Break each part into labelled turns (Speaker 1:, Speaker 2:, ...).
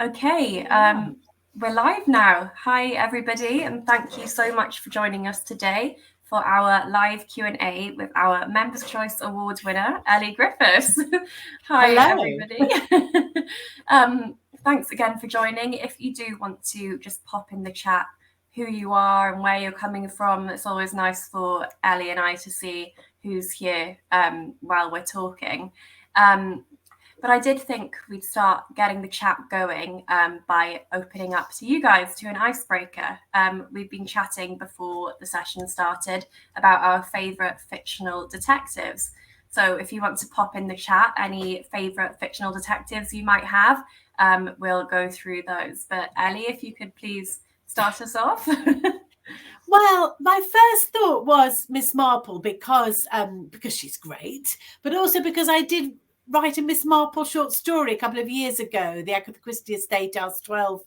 Speaker 1: Okay, we're live now. Hi, everybody, and thank you so much for joining us today for our live Q&A with our Members' Choice Award winner, Elly Griffiths. Hi,
Speaker 2: Hello.
Speaker 1: everybody. Thanks again for joining. If you do want to just pop in the chat who you are and where you're coming from, it's always nice for Elly and I to see who's here while we're talking. But I did think we'd start getting the chat going by opening up to you guys to an icebreaker. We've been chatting before the session started about our favourite fictional detectives. So if you want to pop in the chat any favourite fictional detectives you might have, we'll go through those. But Elly, if you could please start us off.
Speaker 2: Well, my first thought was Miss Marple because she's great, but also because I did write a Miss Marple short story a couple of years ago. The Agatha Christie estate asked 12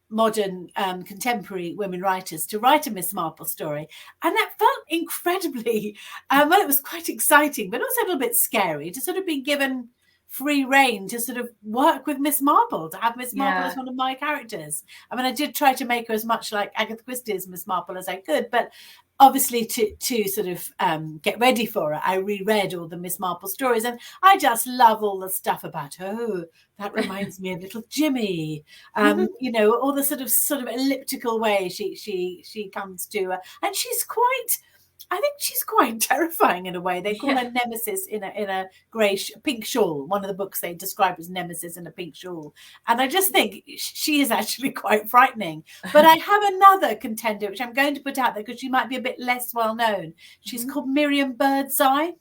Speaker 2: modern contemporary women writers to write a Miss Marple story, and that felt incredibly well. It was quite exciting, but also a little bit scary to sort of be given free reign to sort of work with Miss Marple, to have Miss Marple as one of my characters. I mean, I did try to make her as much like Agatha Christie's Miss Marple as I could, but obviously to sort of get ready for it, I reread all the Miss Marple stories, and I just love all the stuff about her. Oh, that reminds me of little Jimmy. You know, all the sort of elliptical way she comes to, and she's quite. I think she's quite terrifying in a way. They call her Nemesis in a pink shawl. One of the books they describe as Nemesis in a pink shawl. And I just think she is actually quite frightening. But I have another contender, which I'm going to put out there because she might be a bit less well known. She's called Miriam Birdseye.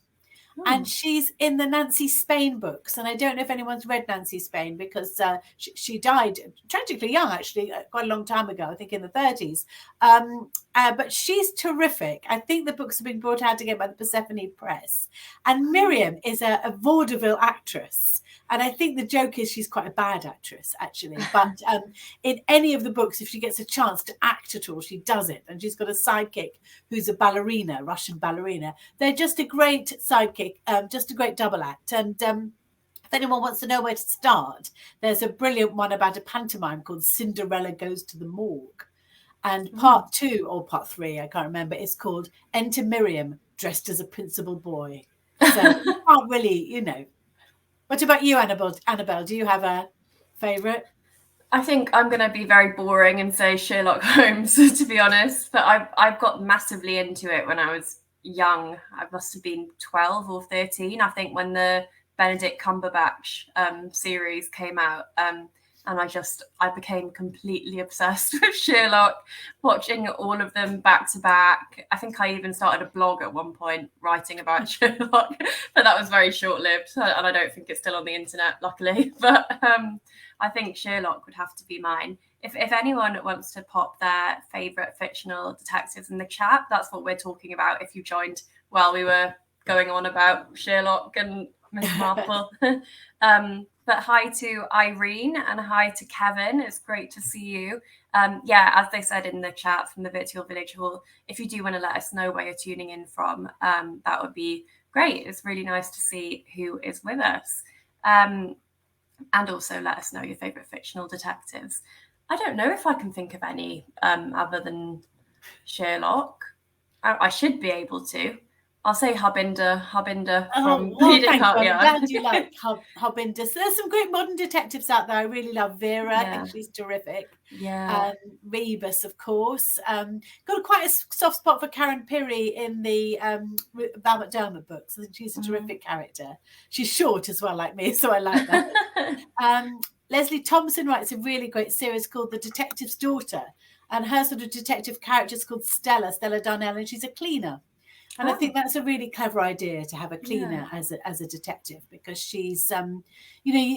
Speaker 2: And she's in the Nancy Spain books. And I don't know if anyone's read Nancy Spain because she died tragically young, actually, quite a long time ago, I think in the 30s. But she's terrific. I think the books have been brought out again by the Persephone Press. And Miriam is a vaudeville actress. And I think the joke is she's quite a bad actress, actually. But in any of the books, if she gets a chance to act at all, she does it. And she's got a sidekick who's a ballerina, Russian ballerina. They're just a great sidekick, just a great double act. And if anyone wants to know where to start, there's a brilliant one about a pantomime called Cinderella Goes to the Morgue. And part 2 or part 3, I can't remember, is called Enter Miriam Dressed as a Principal Boy. So you can't really, you know. What about you, Annabelle? Annabelle, do you have a favourite?
Speaker 1: I think I'm going to be very boring and say Sherlock Holmes, to be honest. But I've got massively into it when I was young. I must have been 12 or 13, I think, when the Benedict Cumberbatch series came out. And I became completely obsessed with Sherlock, watching all of them back to back. I think I even started a blog at one point writing about Sherlock, but that was very short lived. And I don't think it's still on the internet, luckily. But I think Sherlock would have to be mine. If anyone wants to pop their favourite fictional detectives in the chat, that's what we're talking about. If you joined while we were going on about Sherlock and Miss Marple. But hi to Irene and hi to Kevin. It's great to see you. As they said in the chat from the Virtual Village Hall, if you do want to let us know where you're tuning in from, that would be great. It's really nice to see who is with us. And also let us know your favourite fictional detectives. I don't know if I can think of any other than Sherlock. I should be able to. I'll say Harbinder from Bleeding Heart.
Speaker 2: I'm glad you like Harbinder. So there's some great modern detectives out there. I really love Vera. I think she's terrific. Rebus, of course. Got quite a soft spot for Karen Pirie in the Val McDermott books. I think she's a terrific character. She's short as well, like me, so I like that. Leslie Thompson writes a really great series called The Detective's Daughter. And her sort of detective character is called Stella Darnell, and she's a cleaner. And I think that's a really clever idea to have a cleaner as a detective, because she's,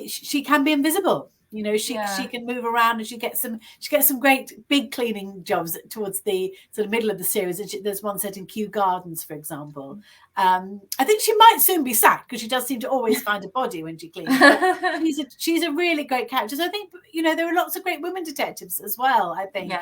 Speaker 2: she can be invisible. You know, she can move around, and she gets some great big cleaning jobs towards the sort of middle of the series. And there's one set in Kew Gardens, for example. I think she might soon be sacked because she does seem to always find a body when she cleans. But she's a really great character. So I think, there are lots of great women detectives as well. I think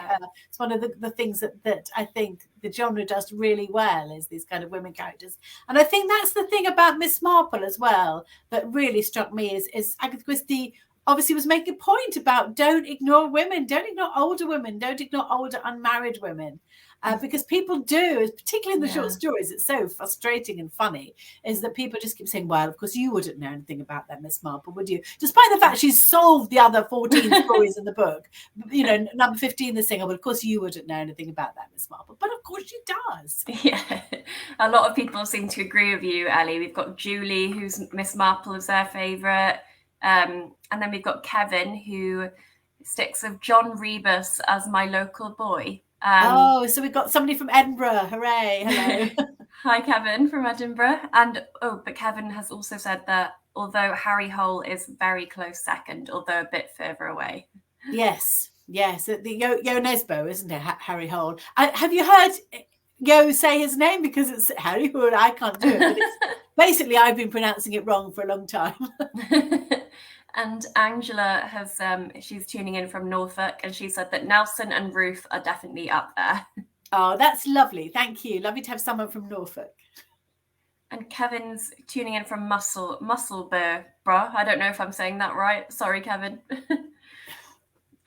Speaker 2: it's one of the things that I think the genre does really well, is these kind of women characters. And I think that's the thing about Miss Marple as well that really struck me is Agatha Christie obviously was making a point about don't ignore women, don't ignore older women, don't ignore older unmarried women. Because people do, particularly in the short stories, it's so frustrating and funny, is that people just keep saying, well, of course you wouldn't know anything about that, Miss Marple, would you? Despite the fact she's solved the other 14 stories in the book. You know, number 15, the singer, but of course you wouldn't know anything about that, Miss Marple. But of course she does.
Speaker 1: Yeah, a lot of people seem to agree with you, Ellie. We've got Julie, who's Miss Marple, is their favourite. And then we've got Kevin, who sticks with John Rebus as my local boy.
Speaker 2: So we've got somebody from Edinburgh. Hooray. Hello.
Speaker 1: Hi, Kevin from Edinburgh. And but Kevin has also said that although Harry Hole is very close second, although a bit further away.
Speaker 2: Yes. The Yo Nesbo, isn't it? Harry Hole. Have you heard Yo say his name? Because it's Harry Hole. I can't do it. But basically, I've been pronouncing it wrong for a long time.
Speaker 1: And Angela has, she's tuning in from Norfolk, and she said that Nelson and Ruth are definitely up there.
Speaker 2: Oh, that's lovely. Thank you. Lovely to have someone from Norfolk.
Speaker 1: And Kevin's tuning in from Musselburgh. I don't know if I'm saying that right. Sorry, Kevin.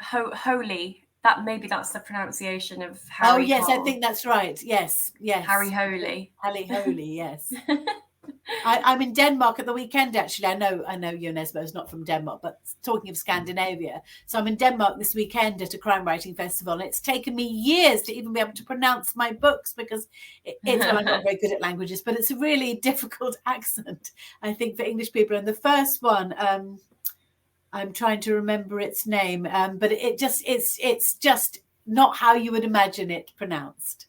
Speaker 1: Holy. Maybe that's the pronunciation of Harry.
Speaker 2: Oh, yes,
Speaker 1: Hole.
Speaker 2: I think that's right. Yes.
Speaker 1: Harry Holy.
Speaker 2: Harry Holy, yes. I'm in Denmark at the weekend, actually. I know Jo Nesbo is not from Denmark, but talking of Scandinavia. So I'm in Denmark this weekend at a crime writing festival. And it's taken me years to even be able to pronounce my books because I'm not very good at languages, but it's a really difficult accent, I think, for English people. And the first one, I'm trying to remember its name, but it's just not how you would imagine it pronounced.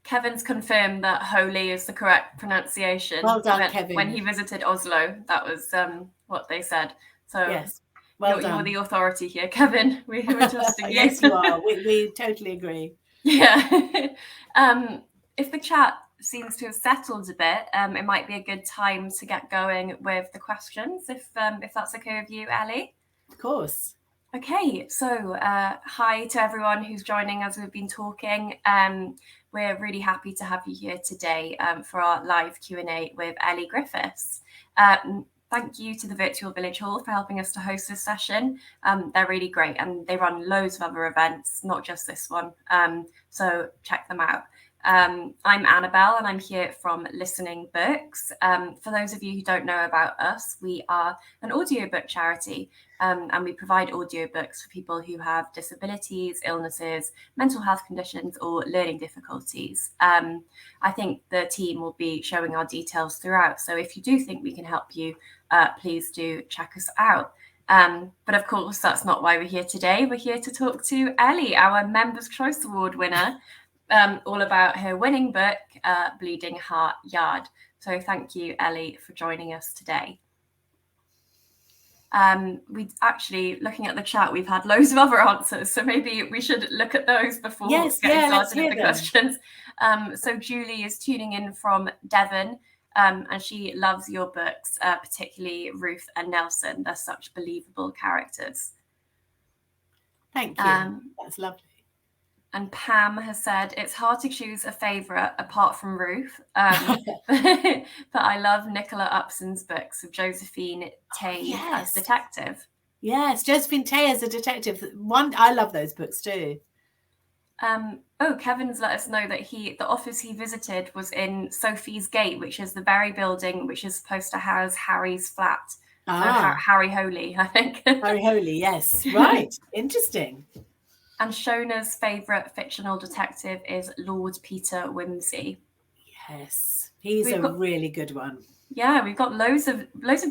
Speaker 1: Kevin's confirmed that Holy is the correct pronunciation.
Speaker 2: Well done, Kevin.
Speaker 1: When he visited Oslo, that was what they said. So
Speaker 2: yes,
Speaker 1: you're the authority here, Kevin. We're trusting you.
Speaker 2: Yes, you are. We totally agree.
Speaker 1: Yeah. If the chat seems to have settled a bit, it might be a good time to get going with the questions, if that's okay with you, Ellie.
Speaker 2: Of course.
Speaker 1: Okay, so hi to everyone who's joining as we've been talking. We're really happy to have you here today for our live Q&A with Elly Griffiths. Thank you to the Virtual Village Hall for helping us to host this session. They're really great, and they run loads of other events, not just this one. So check them out. I'm Annabelle, and I'm here from Listening Books. For those of you who don't know about us, we are an audiobook charity, and we provide audiobooks for people who have disabilities, illnesses, mental health conditions, or learning difficulties. I think the team will be showing our details throughout, so if you do think we can help you, please do check us out. But of course, that's not why we're here today. We're here to talk to Elly, our Members' Choice Award winner, all about her winning book, Bleeding Heart Yard. So thank you, Elly, for joining us today. We actually, looking at the chat, we've had loads of other answers, so maybe we should look at those before getting started with the questions. So Julie is tuning in from Devon, and she loves your books, particularly Ruth and Nelson. They're such believable characters.
Speaker 2: Thank you. That's lovely.
Speaker 1: And Pam has said, it's hard to choose a favourite apart from Ruth, but I love Nicola Upson's books of Josephine Tay as detective.
Speaker 2: Yes, Josephine Tay as a detective. I love those books too.
Speaker 1: Kevin's let us know that the office he visited was in Sophie's Gate, which is the very building which is supposed to house Harry's flat. So Harry Holy, I think.
Speaker 2: Harry Holy, yes. Right. Interesting.
Speaker 1: And Shona's favourite fictional detective is Lord Peter Wimsey.
Speaker 2: Yes, he's really good one.
Speaker 1: Yeah, we've got loads of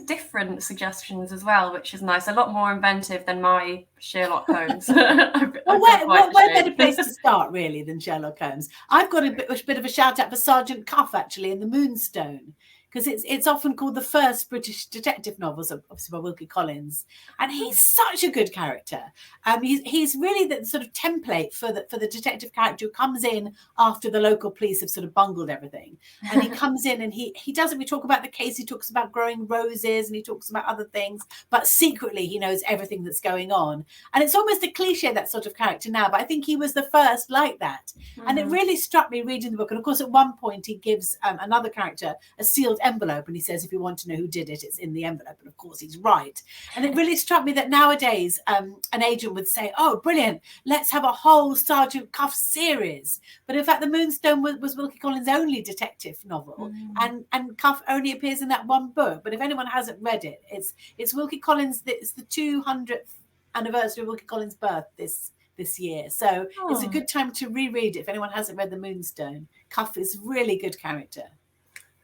Speaker 1: different suggestions as well, which is nice. A lot more inventive than my Sherlock Holmes.
Speaker 2: Where better place to start, really, than Sherlock Holmes? I've got a bit of a shout out for Sergeant Cuff, actually, in The Moonstone, because it's often called the first British detective novels, obviously by Wilkie Collins, and he's such a good character. He's really the sort of template for the detective character who comes in after the local police have sort of bungled everything, and he comes in and he doesn't. We talk about the case. He talks about growing roses and he talks about other things, but secretly he knows everything that's going on. And it's almost a cliche, that sort of character now, but I think he was the first like that. Mm-hmm. And it really struck me reading the book. And of course, at one point he gives another character a sealed sealed envelope, and he says, if you want to know who did it, it's in the envelope. And of course, he's right. And it really struck me that nowadays an agent would say, oh, brilliant, let's have a whole Sergeant Cuff series. But in fact, The Moonstone was Wilkie Collins' only detective novel, and Cuff only appears in that one book. But if anyone hasn't read it, it's Wilkie Collins. It's the 200th anniversary of Wilkie Collins' birth this year, so it's a good time to reread it if anyone hasn't read The Moonstone. Cuff is really good character.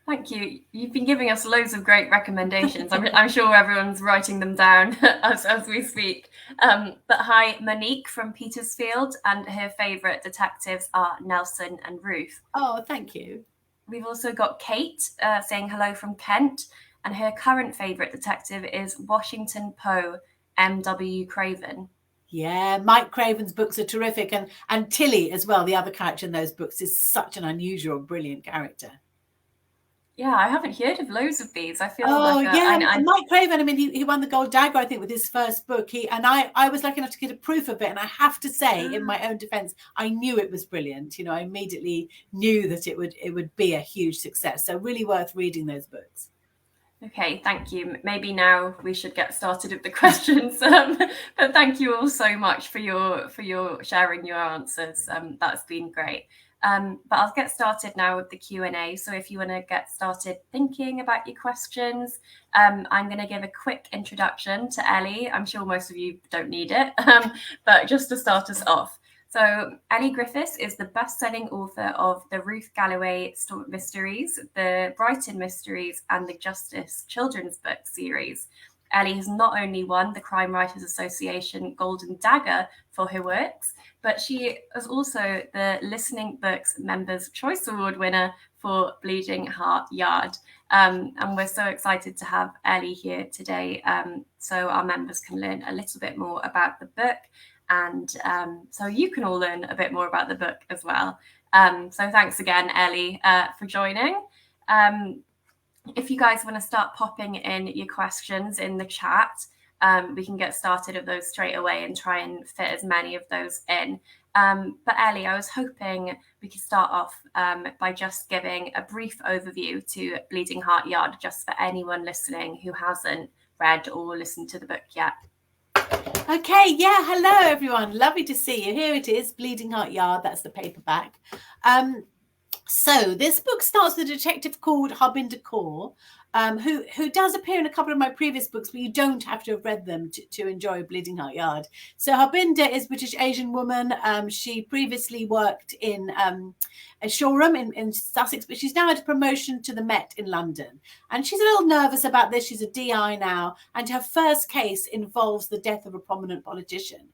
Speaker 1: Thank you. You've been giving us loads of great recommendations. I'm sure everyone's writing them down as we speak. But hi, Monique from Petersfield, and her favourite detectives are Nelson and Ruth.
Speaker 2: Oh, thank you.
Speaker 1: We've also got Kate saying hello from Kent, and her current favourite detective is Washington Poe, M.W. Craven.
Speaker 2: Yeah, Mike Craven's books are terrific, and Tilly as well, the other character in those books, is such an unusual, brilliant character.
Speaker 1: Yeah, I haven't heard of loads of these. I feel
Speaker 2: Mike Craven, I mean, he won the Gold Dagger, I think, with his first book. I was lucky enough to get a proof of it, and I have to say, in my own defense, I knew it was brilliant. I immediately knew that it would be a huge success. So really worth reading those books.
Speaker 1: Okay, thank you. Maybe now we should get started with the questions. But thank you all so much for your sharing your answers. That's been great. But I'll get started now with the Q&A. So if you want to get started thinking about your questions, I'm going to give a quick introduction to Elly. I'm sure most of you don't need it, but just to start us off. So Elly Griffiths is the best-selling author of the Ruth Galloway mysteries, the Brighton mysteries, and the Justice children's book series. Elly has not only won the Crime Writers Association Golden Dagger for her works, but she is also the Listening Books Members' Choice Award winner for Bleeding Heart Yard. And we're so excited to have Elly here today, so our members can learn a little bit more about the book, and so you can all learn a bit more about the book as well. So thanks again, Elly, for joining. If you guys want to start popping in your questions in the chat, we can get started with those straight away and try and fit as many of those in. But Elly, I was hoping we could start off by just giving a brief overview to Bleeding Heart Yard, just for anyone listening who hasn't read or listened to the book yet.
Speaker 2: Okay, yeah, hello everyone. Lovely to see you. Here it is, Bleeding Heart Yard. That's the paperback. So this book starts with a detective called Harbinder Kaur, who does appear in a couple of my previous books, but you don't have to have read them to enjoy Bleeding Heart Yard. So Harbinder is a British Asian woman. She previously worked in a showroom in Sussex, but she's now had a promotion to the Met in London. And she's a little nervous about this. She's a DI now, and her first case involves the death of a prominent politician.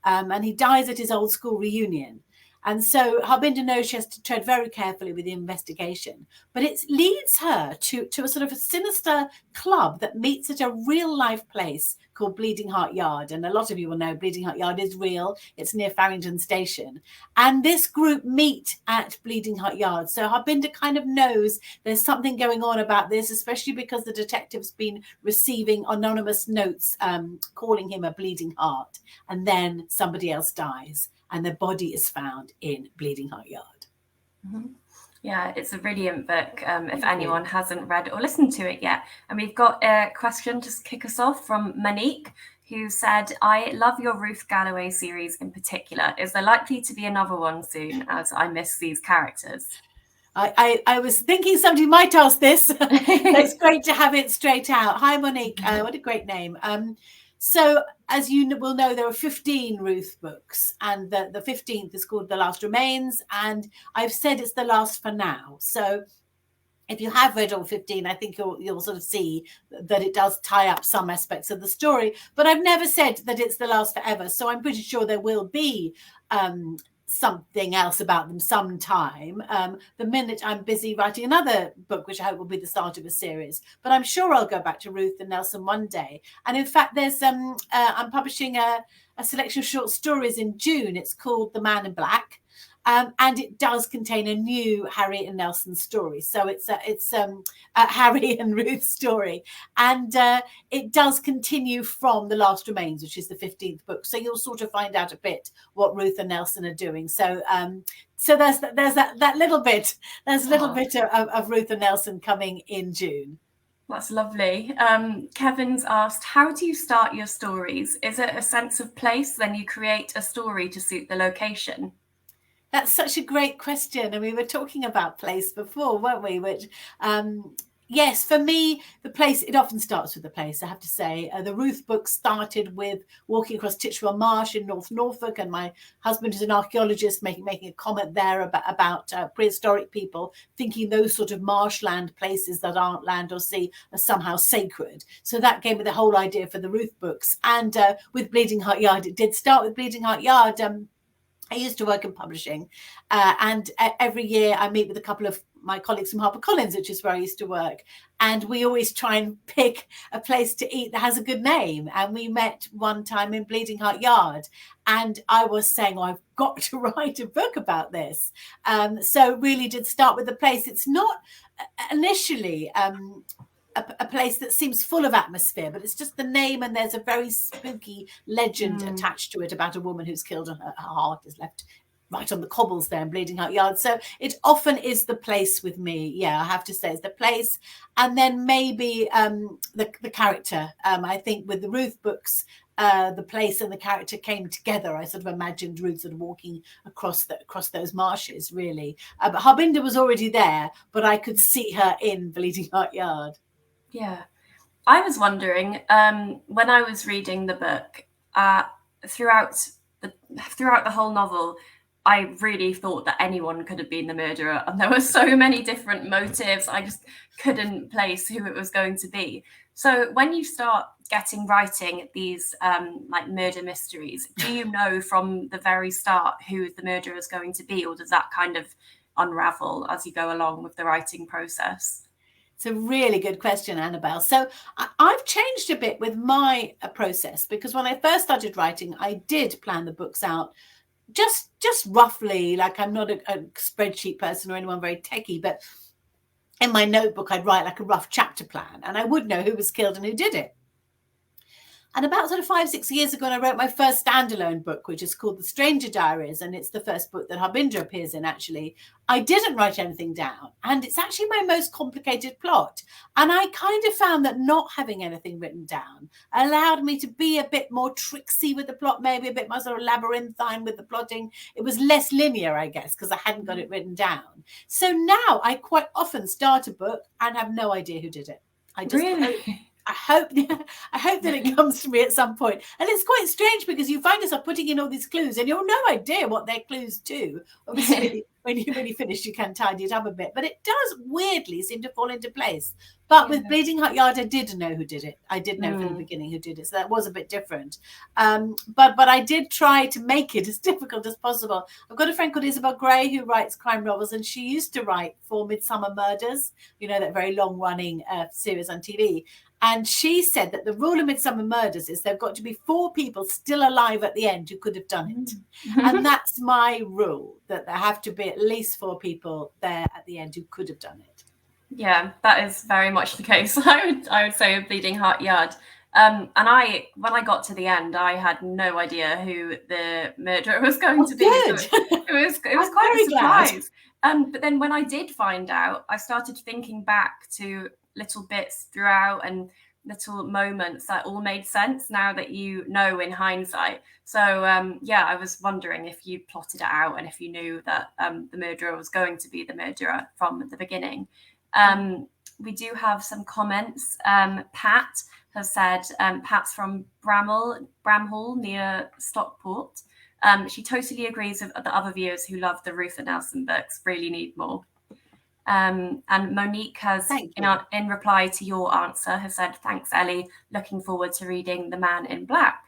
Speaker 2: And he dies at his old school reunion. And so Harbinder knows she has to tread very carefully with the investigation. But it leads her to a sort of a sinister club that meets at a real life place called Bleeding Heart Yard. And a lot of you will know Bleeding Heart Yard is real. It's near Farringdon Station. And this group meet at Bleeding Heart Yard. So Harbinder kind of knows there's something going on about this, especially because the detective's been receiving anonymous notes calling him a bleeding heart. And then somebody else dies, and their body is found in Bleeding Heart Yard.
Speaker 1: Mm-hmm. Yeah, it's a brilliant book if anyone hasn't read or listened to it yet. And we've got a question to kick us off from Monique, who said, I love your Ruth Galloway series in particular. Is there likely to be another one soon, as I miss these characters?
Speaker 2: I was thinking somebody might ask this. It's great to have it straight out. Hi, Monique. What a great name. So, as you will know, there are 15 Ruth books, and the 15th is called The Last Remains, and I've said it's the last for now. So if you have read all 15, I think you'll sort of see that it does tie up some aspects of the story, but I've never said that it's the last forever. So I'm pretty sure there will be something else about them sometime. The minute I'm busy writing another book, which I hope will be the start of a series, but I'm sure I'll go back to Ruth and Nelson one day. And in fact, there's I'm publishing a selection of short stories in June. It's called The Man in Black. and it does contain a new Harry and Nelson story. So it's a Harry and Ruth story, and it does continue from The Last Remains, which is the 15th book. So you'll sort of find out a bit what Ruth and Nelson are doing. So so there's that little bit. There's a little bit of Ruth and Nelson coming in June.
Speaker 1: That's lovely. Kevin's asked, how do you start your stories? Is it a sense of place? Then you create a story to suit the location?
Speaker 2: That's such a great question. And we were talking about place before, weren't we? Which, yes, for me, the place, it often starts with the place, I have to say. The Ruth book started with walking across Titchwell Marsh in North Norfolk, and my husband is an archaeologist making a comment there about prehistoric people thinking those sort of marshland places that aren't land or sea are somehow sacred. So that gave me the whole idea for the Ruth books. And with Bleeding Heart Yard, it did start with Bleeding Heart Yard. I used to work in publishing, and every year I meet with a couple of my colleagues from HarperCollins, which is where I used to work, and we always try and pick a place to eat that has a good name. And we met one time in Bleeding Heart Yard, and I was saying, oh, I've got to write a book about this. So it really did start with the place. It's not initially a place that seems full of atmosphere, but it's just the name, and there's a very spooky legend attached to it about a woman who's killed and her heart is left right on the cobbles there in Bleeding Heart Yard. So it often is the place with me. Yeah, I have to say it's the place. And then maybe the character. I think with the Ruth books, the place and the character came together. I sort of imagined Ruth sort of walking across those marshes, really. But Harbinder was already there, but I could see her in Bleeding Heart Yard.
Speaker 1: Yeah. I was wondering, when I was reading the book, throughout the whole novel, I really thought that anyone could have been the murderer, and there were so many different motives. I just couldn't place who it was going to be. So when you start writing these like murder mysteries, do you know from the very start who the murderer is going to be, or does that kind of unravel as you go along with the writing process?
Speaker 2: It's a really good question, Annabelle. So I've changed a bit with my process, because when I first started writing, I did plan the books out just roughly. Like, I'm not a spreadsheet person or anyone very techie, but in my notebook, I'd write like a rough chapter plan, and I would know who was killed and who did it. And about sort of 5-6 years ago, I wrote my first standalone book, which is called The Stranger Diaries. And it's the first book that Harbinder appears in, actually. I didn't write anything down. And it's actually my most complicated plot. And I kind of found that not having anything written down allowed me to be a bit more tricksy with the plot, maybe a bit more sort of labyrinthine with the plotting. It was less linear, I guess, because I hadn't got it written down. So now I quite often start a book and have no idea who did it. I just
Speaker 1: Really?
Speaker 2: I hope that it comes to me at some point. And it's quite strange, because you find yourself putting in all these clues and you've no idea what they're clues to. Obviously, when you finish, you can tidy it up a bit. But it does weirdly seem to fall into place. But with Bleeding Heart Yard, I did know who did it. I did know from the beginning who did it. So that was a bit different. But I did try to make it as difficult as possible. I've got a friend called Isabel Gray who writes crime novels, and she used to write for Midsummer Murders, that very long-running series on TV. And she said that the rule of Midsummer Murders is there've got to be 4 people still alive at the end who could have done it. And that's my rule, that there have to be at least 4 people there at the end who could have done it.
Speaker 1: Yeah, that is very much the case. I would say with Bleeding Heart Yard. And when I got to the end, I had no idea who the murderer was going to be.
Speaker 2: Good.
Speaker 1: It was quite a surprise. But then when I did find out, I started thinking back to little bits throughout and little moments that all made sense now that you know in hindsight. So I was wondering if you plotted it out and if you knew that the murderer was going to be the murderer from the beginning. We do have some comments. Pat has said, Pat's from Bramhall near Stockport. She totally agrees with the other viewers who love the Ruth and Nelson books, really need more. And Monique has, in reply to your answer, has said, thanks, Elly. Looking forward to reading The Man in Black.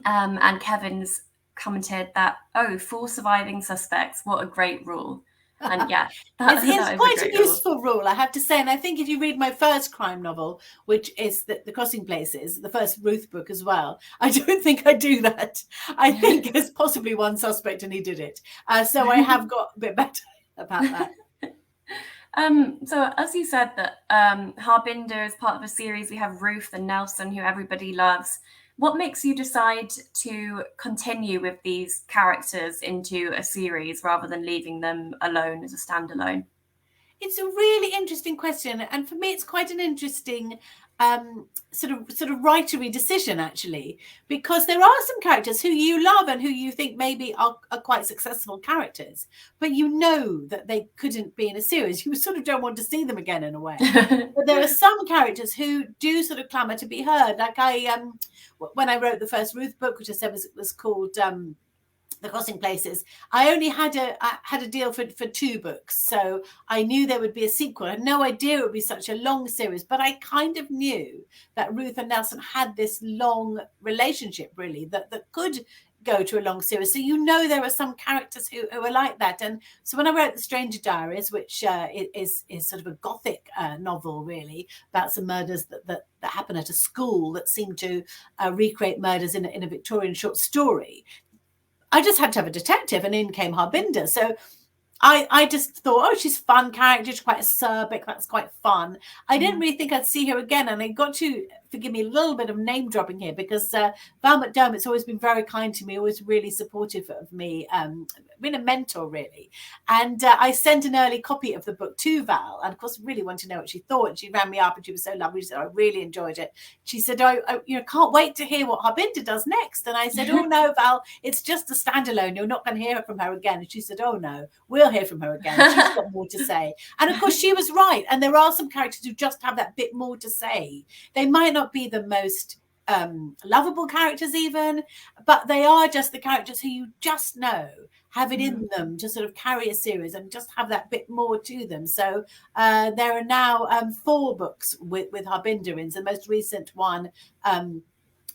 Speaker 1: And Kevin's commented that, 4 surviving suspects. What a great rule. And yeah,
Speaker 2: It's
Speaker 1: that is a
Speaker 2: quite
Speaker 1: great
Speaker 2: a
Speaker 1: rule.
Speaker 2: useful rule, I have to say. And I think if you read my first crime novel, which is the Crossing Places, the first Ruth book as well, I don't think I do that. I think there's possibly one suspect and he did it. So I have got a bit better about that.
Speaker 1: So as you said that Harbinder is part of a series, we have Ruth and Nelson, who everybody loves. What makes you decide to continue with these characters into a series rather than leaving them alone as a standalone?
Speaker 2: It's a really interesting question, and for me, it's quite an interesting sort of writery decision, actually, because there are some characters who you love and who you think maybe are quite successful characters, but you know that they couldn't be in a series. You sort of don't want to see them again in a way. But there are some characters who do sort of clamour to be heard. Like when I wrote the first Ruth book, which I said was called The Crossing Places, I only had a deal for 2 books, so I knew there would be a sequel. I had no idea it would be such a long series, but I kind of knew that Ruth and Nelson had this long relationship, really, that could go to a long series. So there are some characters who are like that. And so when I wrote The Stranger Diaries, which is sort of a gothic novel, really, about some murders that happen at a school that seem to recreate murders in a Victorian short story, I just had to have a detective, and in came Harbinder. So I just thought, oh, she's a fun character. She's quite acerbic. That's quite fun. I didn't really think I'd see her again. And I got to, forgive me, a little bit of name dropping here, because Val McDermott's always been very kind to me, always really supportive of me, been a mentor, really. And I sent an early copy of the book to Val, and of course, really wanted to know what she thought. And she rang me up, and she was so lovely. She said, I really enjoyed it. She said, I can't wait to hear what Harbinder does next. And I said, oh, no, Val, it's just a standalone. You're not going to hear from her again. And she said, oh, no, we'll hear from her again. She's got more to say. And of course, she was right. And there are some characters who just have that bit more to say. They might not be the most lovable characters even, but they are just the characters who you just know have it in them to sort of carry a series and just have that bit more to them. So there are now 4 books with Harbinder in. The most recent one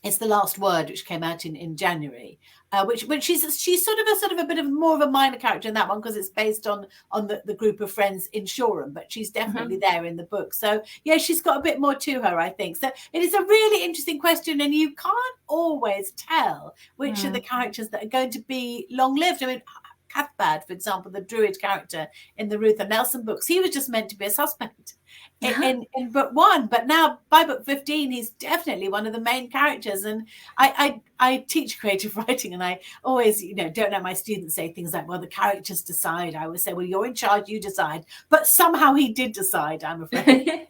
Speaker 2: is The Last Word, which came out in January, which she's sort of a bit of more of a minor character in that one, because it's based on the group of friends in Shoreham, but she's definitely there in the book. So yeah, she's got a bit more to her, I think. So it is a really interesting question, and you can't always tell which are the characters that are going to be long-lived. I mean, Cathbad, for example, the druid character in the Ruth and Nelson books, he was just meant to be a suspect in book 1, but now by book 15 he's definitely one of the main characters. And I teach creative writing, and I always don't let my students say things like, well, the characters decide. I always say, well, you're in charge, you decide. But somehow he did decide, I'm afraid.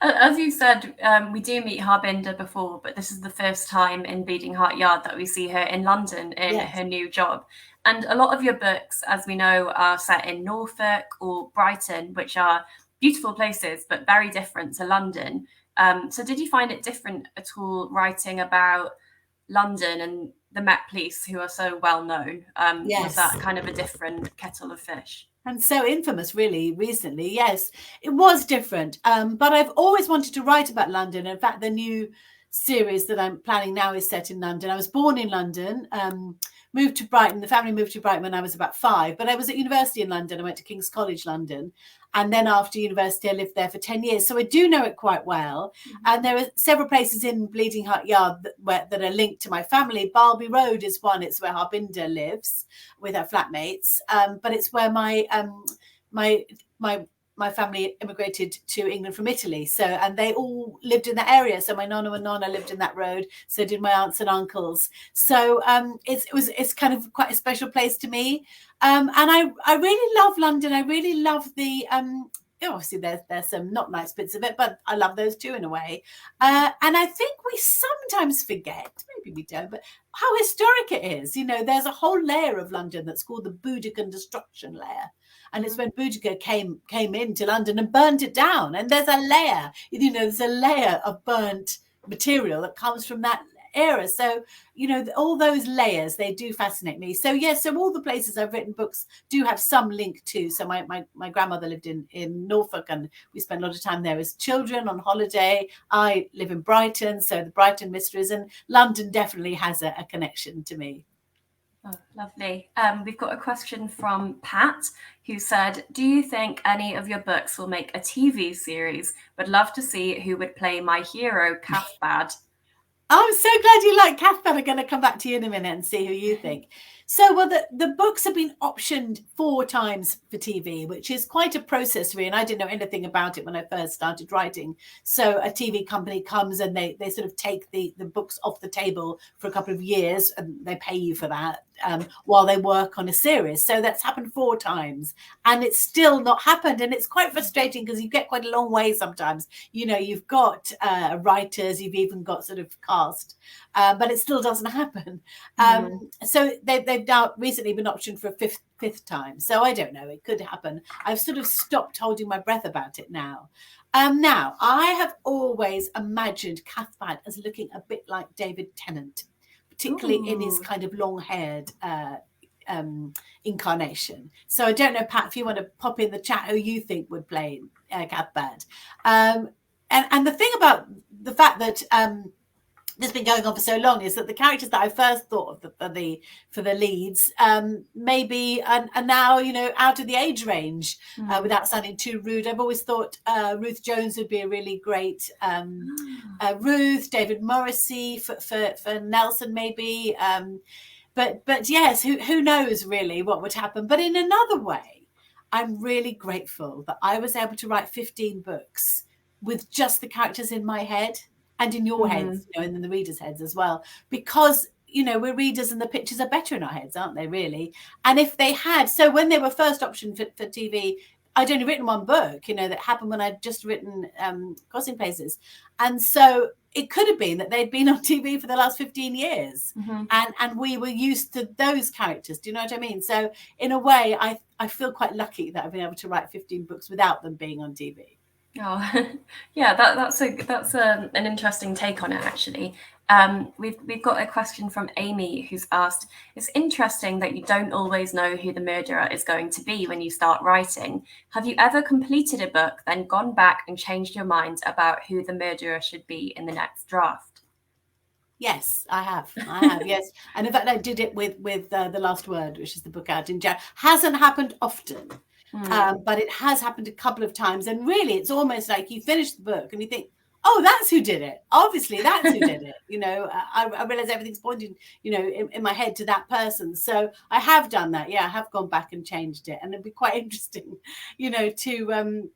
Speaker 1: As you said, we do meet Harbinder before, but this is the first time in Bleeding Heart Yard that we see her in London in her new job. And a lot of your books, as we know, are set in Norfolk or Brighton, which are beautiful places, but very different to London. So did you find it different at all writing about London and the Met Police, who are so well known? Was that kind of a different kettle of fish?
Speaker 2: And so infamous, really, recently. Yes, it was different. But I've always wanted to write about London. In fact, the new series that I'm planning now is set in London. I was born in London, moved to Brighton. The family moved to Brighton when I was about 5, but I was at university in London. I went to King's College London. And then after university, I lived there for 10 years. So I do know it quite well. And there are several places in Bleeding Heart Yard that are linked to my family. Barlby Road is one. It's where Harbinder lives with her flatmates. But it's where my family immigrated to England from Italy. So, and they all lived in that area. So my nonna and nonna lived in that road. So did my aunts and uncles. So it's kind of quite a special place to me. And I really love London. I really love the obviously there's some not nice bits of it, but I love those too in a way. And I think we sometimes forget, maybe we don't, but how historic it is. There's a whole layer of London that's called the Boudicca destruction layer. And it's when Boudicca came into London and burnt it down. And there's a layer, there's a layer of burnt material that comes from that era. So, all those layers, they do fascinate me. So, yes, so all the places I've written books do have some link to. So my grandmother lived in Norfolk, and we spent a lot of time there as children on holiday. I live in Brighton, so the Brighton mysteries, and London definitely has a connection to me.
Speaker 1: Oh, lovely. We've got a question from Pat, who said, do you think any of your books will make a TV series? Would love to see who would play my hero, Cathbad.
Speaker 2: I'm so glad you like Cathbad. I'm going to come back to you in a minute and see who you think. So, well, the books have been optioned 4 times for TV, which is quite a process, really. And I didn't know anything about it when I first started writing. So a TV company comes and they sort of take the books off the table for a couple of years, and they pay you for that while they work on a series. So that's happened 4 times, and it's still not happened. And it's quite frustrating because you get quite a long way sometimes. You know, you've got writers, you've even got sort of cast, but it still doesn't happen. So they've now recently been optioned for a fifth time. So I don't know, it could happen. I've sort of stopped holding my breath about it now. Now, I have always imagined Cathbad as looking a bit like David Tennant, particularly in his kind of long-haired incarnation. So I don't know, Pat, if you want to pop in the chat who you think would play Cathbad. And the thing about the fact that this has been going on for so long is that the characters that I first thought of for the leads maybe are now, you know, out of the age range without sounding too rude. I've always thought Ruth Jones would be a really great Ruth, David Morrissey for Nelson maybe. But yes, who knows really what would happen. But in another way, I'm really grateful that I was able to write 15 books with just the characters in my head. And in your heads, you know, and in the readers' heads as well, because, you know, we're readers and the pictures are better in our heads, aren't they, really? And if they had, so when they were first optioned for TV, I'd only written 1 book, you know, that happened when I'd just written Crossing Places. And so it could have been that they'd been on TV for the last 15 years. And we were used to those characters. Do you know what I mean? So in a way, I feel quite lucky that I've been able to write 15 books without them being on TV.
Speaker 1: Oh, yeah, that's an interesting take on it, actually. We've got a question from Amy, who's asked, it's interesting that you don't always know who the murderer is going to be when you start writing. Have you ever completed a book, then gone back and changed your mind about who the murderer should be in the next draft?
Speaker 2: Yes, I have, yes. And in fact, I did it with The Last Word, which is the book out in January. Hasn't happened often. But it has happened a couple of times, and really it's almost like you finish the book and you think, oh, that's who did it. Obviously that's who did it. You know, I realize everything's pointing, you know, in my head to that person. So I have done that. Yeah, I have gone back and changed it, and it'd be quite interesting, you know, to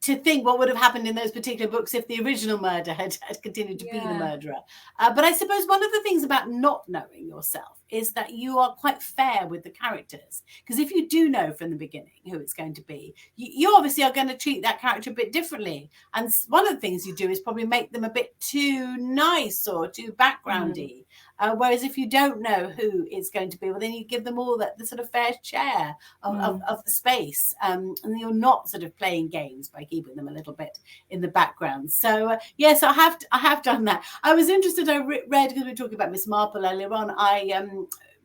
Speaker 2: think what would have happened in those particular books if the original murder had continued to be the murderer. But I suppose one of the things about not knowing yourself is that you are quite fair with the characters. Because if you do know from the beginning who it's going to be, you obviously are going to treat that character a bit differently. And one of the things you do is probably make them a bit too nice or too backgroundy. Whereas if you don't know who it's going to be, well, then you give them all the sort of fair share of the space. And you're not sort of playing games by keeping them a little bit in the background. So, yes, I have done that. I was interested, I read, because we were talking about Miss Marple earlier on, I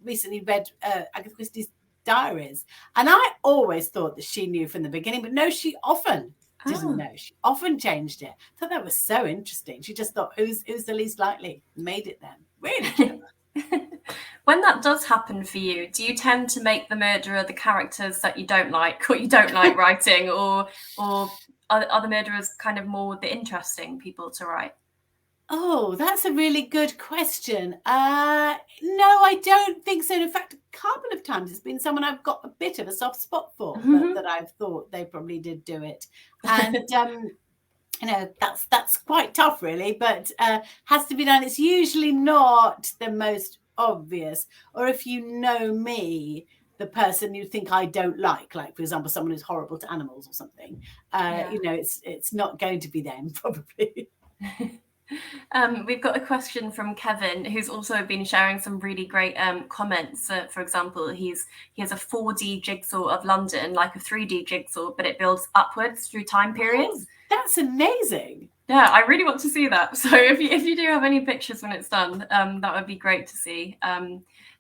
Speaker 2: recently read Agatha Christie's diaries. And I always thought that she knew from the beginning, but no, she often didn't know. She often changed it. I thought that was so interesting. She just thought, who's the least likely? Made it then. Really clever.
Speaker 1: When that does happen for you, do you tend to make the murderer the characters that you don't like, or you don't like writing, or are the murderers kind of more the interesting people to write?
Speaker 2: Oh, that's a really good question. No, I don't think so. In fact, a couple of times it's been someone I've got a bit of a soft spot for, that I've thought they probably did do it. And you know, that's quite tough, really, but has to be done. It's usually not the most obvious. Or if you know me, the person you think I don't like, for example, someone who's horrible to animals or something, you know, it's not going to be them, probably.
Speaker 1: We've got a question from Kevin, who's also been sharing some really great comments. For example, he has a 4D jigsaw of London, like a 3D jigsaw, but it builds upwards through time periods.
Speaker 2: Oh, that's amazing.
Speaker 1: Yeah, I really want to see that. So if you do have any pictures when it's done, that would be great to see.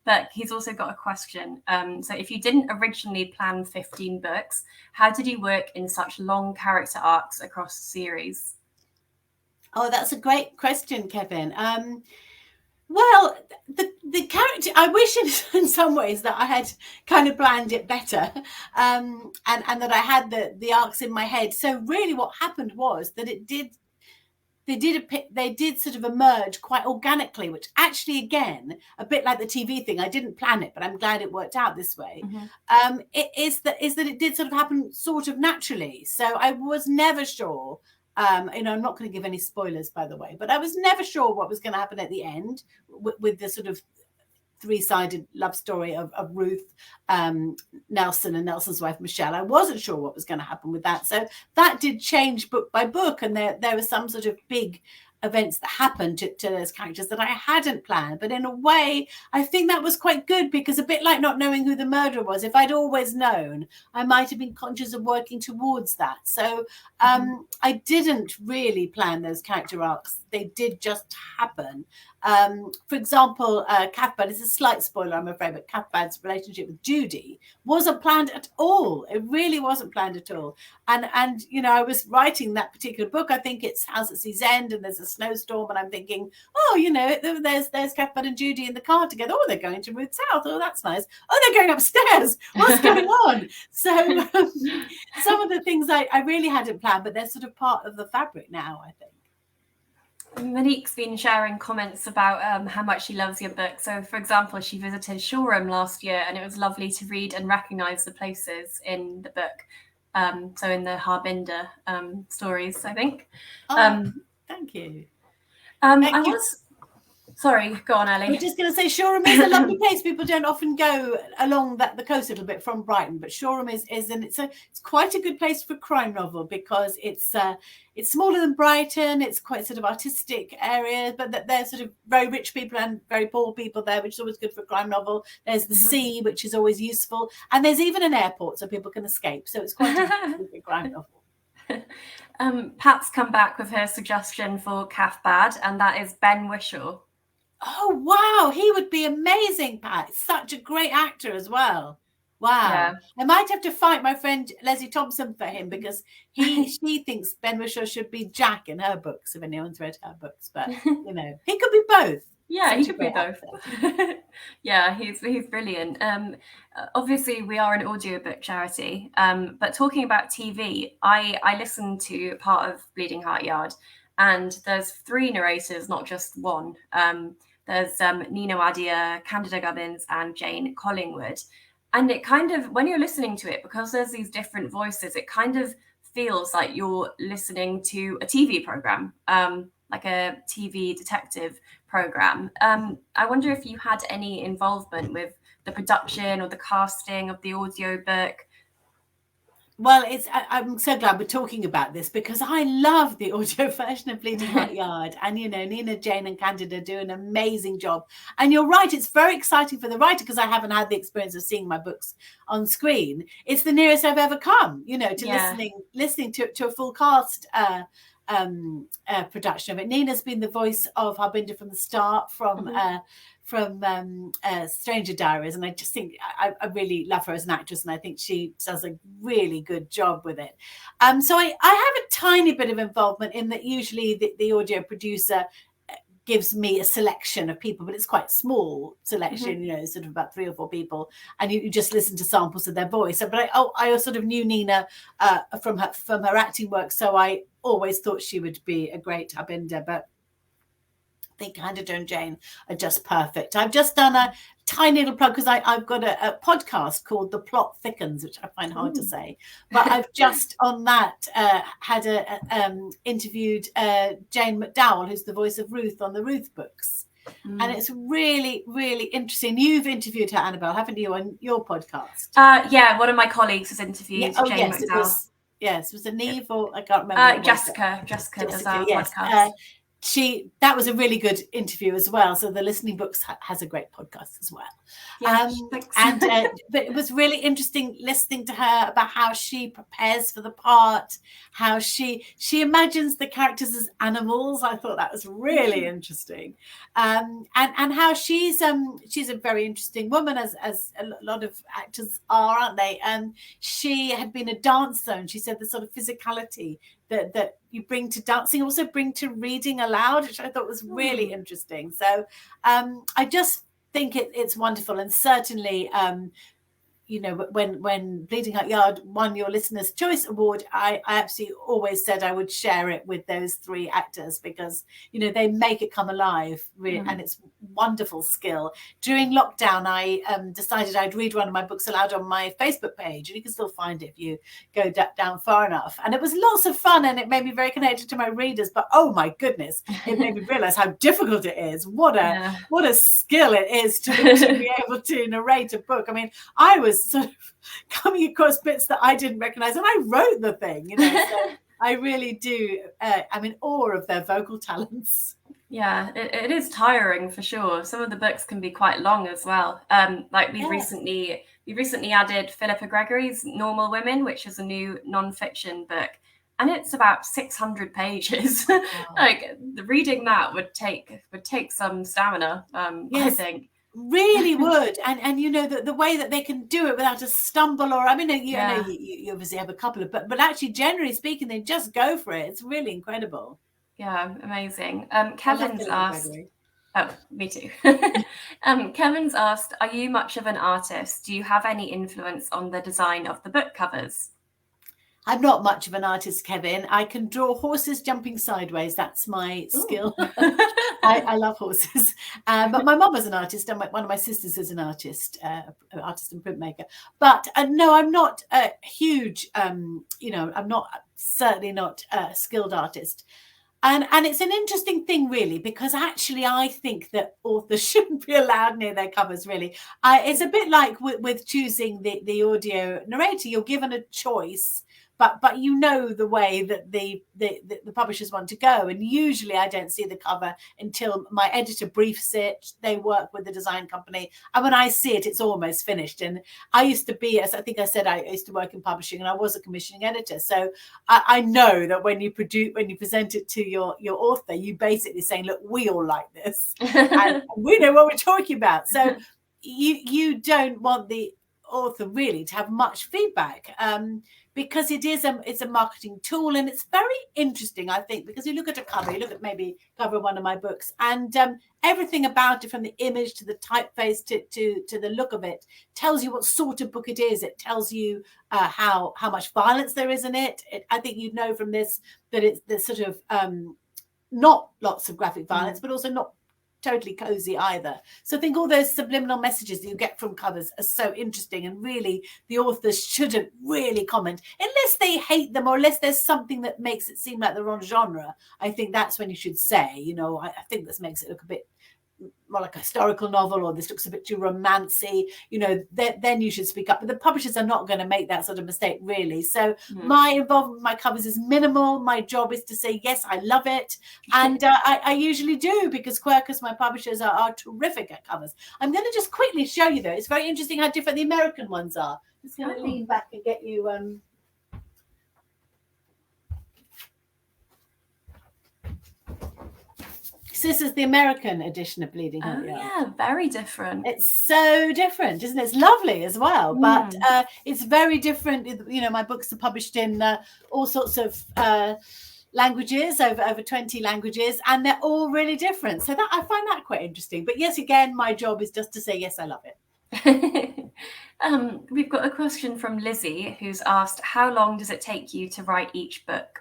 Speaker 1: But he's also got a question. So if you didn't originally plan 15 books, how did you work in such long character arcs across the series?
Speaker 2: Oh, that's a great question, Kevin. Well, the character, I wish in some ways that I had kind of planned it better, and that I had the arcs in my head. So really what happened was that they did sort of emerge quite organically, which actually, again, a bit like the TV thing, I didn't plan it, but I'm glad it worked out this way. It is that it did sort of happen sort of naturally. So I was never sure. I'm not going to give any spoilers, by the way, but I was never sure what was going to happen at the end with the sort of three-sided love story of Ruth, Nelson, and Nelson's wife Michelle. I wasn't sure what was going to happen with that, so that did change book by book, and there were some sort of big events that happened to those characters that I hadn't planned. But in a way, I think that was quite good, because a bit like not knowing who the murderer was, if I'd always known, I might have been conscious of working towards that. So I didn't really plan those character arcs. They did just happen. For example, Cathbad is a slight spoiler, I'm afraid, but Cathbad's relationship with Judy wasn't planned at all. It really wasn't planned at all. And I was writing that particular book. I think it's House at Sea's End, and there's a snowstorm, and I'm thinking, there's Cathbad and Judy in the car together. Oh, they're going to Ruth's house. Oh, that's nice. Oh, they're going upstairs. What's going on? So some of the things I really hadn't planned, but they're sort of part of the fabric now, I think.
Speaker 1: Monique's been sharing comments about how much she loves your book. So, for example, she visited Shoreham last year, and it was lovely to read and recognise the places in the book. So in the Harbinder stories, I think.
Speaker 2: Thank you.
Speaker 1: Sorry, go on, Elly.
Speaker 2: I'm just going to say Shoreham is a lovely place. People don't often go along the coast a little bit from Brighton, but Shoreham is and it's quite a good place for a crime novel, because it's smaller than Brighton. It's quite sort of artistic area, but there's sort of very rich people and very poor people there, which is always good for a crime novel. There's the sea, which is always useful, and there's even an airport so people can escape. So it's quite a good crime novel.
Speaker 1: Pat's come back with her suggestion for Cathbad, and that is Ben Whishaw.
Speaker 2: Oh, wow. He would be amazing, Pat. Such a great actor as well. Wow. Yeah. I might have to fight my friend Leslie Thompson for him, because she thinks Ben Whishaw should be Jack in her books, if anyone's read her books. But, he could be both.
Speaker 1: Yeah, he could be both. Yeah, he's brilliant. Obviously, we are an audiobook charity, but talking about TV, I listened to part of Bleeding Heart Yard, and there's 3 narrators, not just one. There's Nina Wadia, Candida Gubbins, and Jane Collingwood. And it kind of, when you're listening to it, because there's these different voices, it kind of feels like you're listening to a TV program, like a TV detective program. I wonder if you had any involvement with the production or the casting of the audiobook.
Speaker 2: Well, I'm so glad we're talking about this, because I love the audio version of Bleeding Heart Yard, and Nina, Jane, and Candida do an amazing job. And you're right, it's very exciting for the writer, because I haven't had the experience of seeing my books on screen. It's the nearest I've ever come, to listening to a full cast production of it. Nina's been the voice of Harbinder from the start, from Stranger Diaries, and I just think I really love her as an actress, and I think she does a really good job with it. So I have a tiny bit of involvement in that. Usually the audio producer gives me a selection of people, but it's quite small selection, sort of about 3 or 4 people, and you just listen to samples of their voice. But I sort of knew Nina from her acting work, so I always thought she would be a great Harbinder, but I think Candida and Jane are just perfect. I've just done a tiny little plug, because I've got a podcast called The Plot Thickens, which I find hard to say, but I've just on that had interviewed Jane McDowell, who's the voice of Ruth on the Ruth books. And it's really, really interesting. You've interviewed her, Annabelle, haven't you, on your podcast?
Speaker 1: Yeah, one of my colleagues has interviewed Jane McDowell.
Speaker 2: Was it Neve, or I can't remember?
Speaker 1: Jessica does our podcast.
Speaker 2: That was a really good interview as well. So the Listening Books has a great podcast as well.
Speaker 1: Yeah,
Speaker 2: but it was really interesting listening to her about how she prepares for the part, how she imagines the characters as animals. I thought that was really interesting, and how she's a very interesting woman, as a lot of actors are, aren't they? She had been a dancer, and she said the sort of physicality that you bring to dancing, also bring to reading aloud, which I thought was really interesting. So I just think it's wonderful. And certainly, you know, when Bleeding Heart Yard won your Listener's Choice Award, I absolutely always said I would share it with those 3 actors, because, you know, they make it come alive, and it's wonderful skill. During lockdown, I decided I'd read one of my books aloud on my Facebook page, and you can still find it if you go down far enough. And it was lots of fun, and it made me very connected to my readers. But oh my goodness, it made me realize how difficult it is. What a skill it is to be able to narrate a book. I mean, I was sort of coming across bits that I didn't recognize, and I wrote the thing, you know. So I really do. I'm in awe of their vocal talents.
Speaker 1: Yeah, it is tiring for sure. Some of the books can be quite long as well. Like we recently added Philippa Gregory's Normal Women, which is a new non-fiction book, and it's about 600 pages. Wow. Like reading that would take some stamina.
Speaker 2: Yes.
Speaker 1: I think.
Speaker 2: Really would. And you know, the way that they can do it without a stumble, or I mean, you know, you obviously have a couple of, but actually, generally speaking, they just go for it. It's really incredible.
Speaker 1: Yeah, amazing. Kevin's asked. Oh, me too. Kevin's asked, are you much of an artist? Do you have any influence on the design of the book covers?
Speaker 2: I'm not much of an artist, Kevin. I can draw horses jumping sideways. That's my skill. I love horses. But my mum was an artist, and one of my sisters is an artist and printmaker. But no, I'm not a huge, you know, I'm certainly not a skilled artist. And it's an interesting thing, really, because actually I think that authors shouldn't be allowed near their covers, really. It's a bit like with choosing the audio narrator. You're given a choice, but you know the way that the publishers want to go. And usually I don't see the cover until my editor briefs it. They work with the design company. And when I see it, it's almost finished. And I used to be, as I think I said, I used to work in publishing, and I was a commissioning editor. So I know that when you present it to your author, you basically saying, look, we all like this. And we know what we're talking about. So you don't want the author really to have much feedback, because it's a marketing tool, and it's very interesting, I think, because you look at a cover, you look at maybe cover of one of my books, and everything about it, from the image to the typeface to the look of it, tells you what sort of book it is. It tells you how much violence there is in it. I think you'd know from this that there's sort of not lots of graphic violence, but also not totally cozy either. So I think all those subliminal messages that you get from covers are so interesting, and really the authors shouldn't really comment unless they hate them, or unless there's something that makes it seem like the wrong genre. I think that's when you should say, you know, I think this makes it look a bit more like a historical novel, or this looks a bit too romancy, you know, then you should speak up. But the publishers are not going to make that sort of mistake, really. So my involvement with my covers is minimal. My job is to say, yes, I love it. And I usually do, because Quercus, my publishers, are terrific at covers. I'm going to just quickly show you, though. It's very interesting how different the American ones are. I'm just going to lean back and get you... This is the American edition of Bleeding Heart.
Speaker 1: Yeah, very different.
Speaker 2: It's so different, isn't it? It's lovely as well, but it's very different. You know, my books are published in all sorts of languages, over 20 languages, and they're all really different. So that I find that quite interesting. But yes, again, my job is just to say, yes, I love it.
Speaker 1: We've got a question from Lizzie, who's asked, how long does it take you to write each book?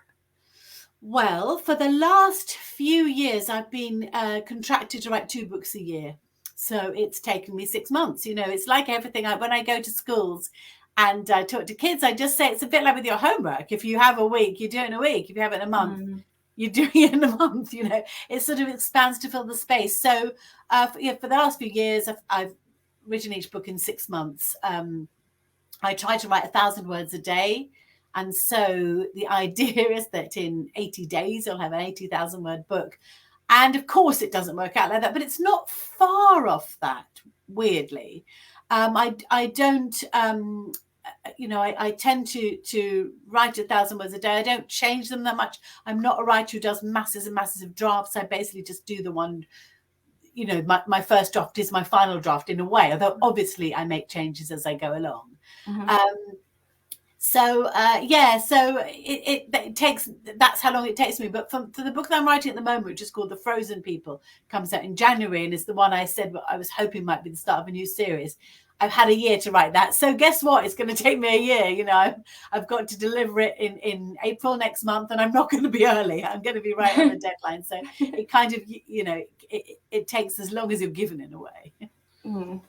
Speaker 2: Well, for the last few years, I've been contracted to write 2 books a year. So it's taken me 6 months. You know, it's like everything. When I go to schools and I talk to kids, I just say it's a bit like with your homework. If you have a week, you do it in a week. If you have it in a month, you're doing it in a month. You know, it sort of expands to fill the space. So for the last few years, I've written each book in 6 months. I try to write 1,000 words a day. And so the idea is that in 80 days, I'll have an 80,000 word book. And of course, it doesn't work out like that, but it's not far off that, weirdly. I don't, you know, I tend to write 1,000 words a day. I don't change them that much. I'm not a writer who does masses and masses of drafts. I basically just do the one, you know, my first draft is my final draft in a way, although obviously I make changes as I go along. So so it takes, that's how long it takes me. But for the book that I'm writing at the moment, which is called The Frozen People, comes out in January and is the one I said I was hoping might be the start of a new series. I've had a year to write that. So guess what? It's going to take me a year. You know, I've got to deliver it in April next month, and I'm not going to be early. I'm going to be right on the deadline. So it kind of, you know, it takes as long as you're given, in a way.
Speaker 1: Mm.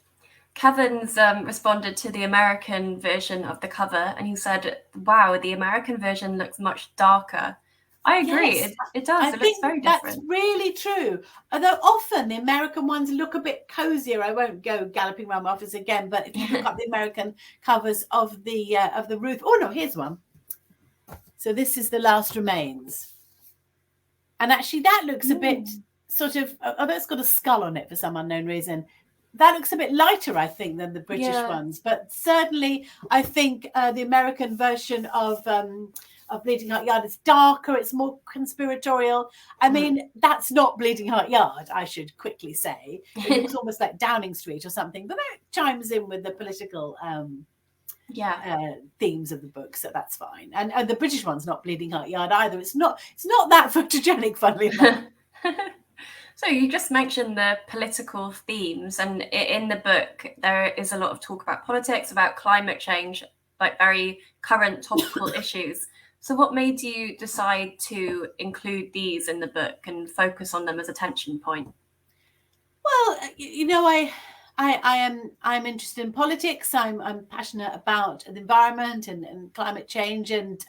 Speaker 1: Kevin's responded to the American version of the cover, and he said, wow, the American version looks much darker. I agree.
Speaker 2: Yes,
Speaker 1: it does. It looks very different.
Speaker 2: That's really true. Although often the American ones look a bit cozier. I won't go galloping around my office again, but if you look up the American covers of the Ruth, oh no, here's one. So this is The Last Remains, and actually that looks a bit sort of, although it's got a skull on it for some unknown reason, that looks a bit lighter, I think, than the British ones. But certainly, I think the American version of Bleeding Heart Yard is darker. It's more conspiratorial. I mean, that's not Bleeding Heart Yard, I should quickly say. It looks almost like Downing Street or something, but that chimes in with the political themes of the book, so that's fine. And the British one's not Bleeding Heart Yard either. It's not that photogenic, funnily enough.
Speaker 1: So you just mentioned the political themes, and in the book there is a lot of talk about politics, about climate change, like very current topical issues. So what made you decide to include these in the book and focus on them as a tension point?
Speaker 2: Well, you know, I'm interested in politics. I'm passionate about the environment and climate change, and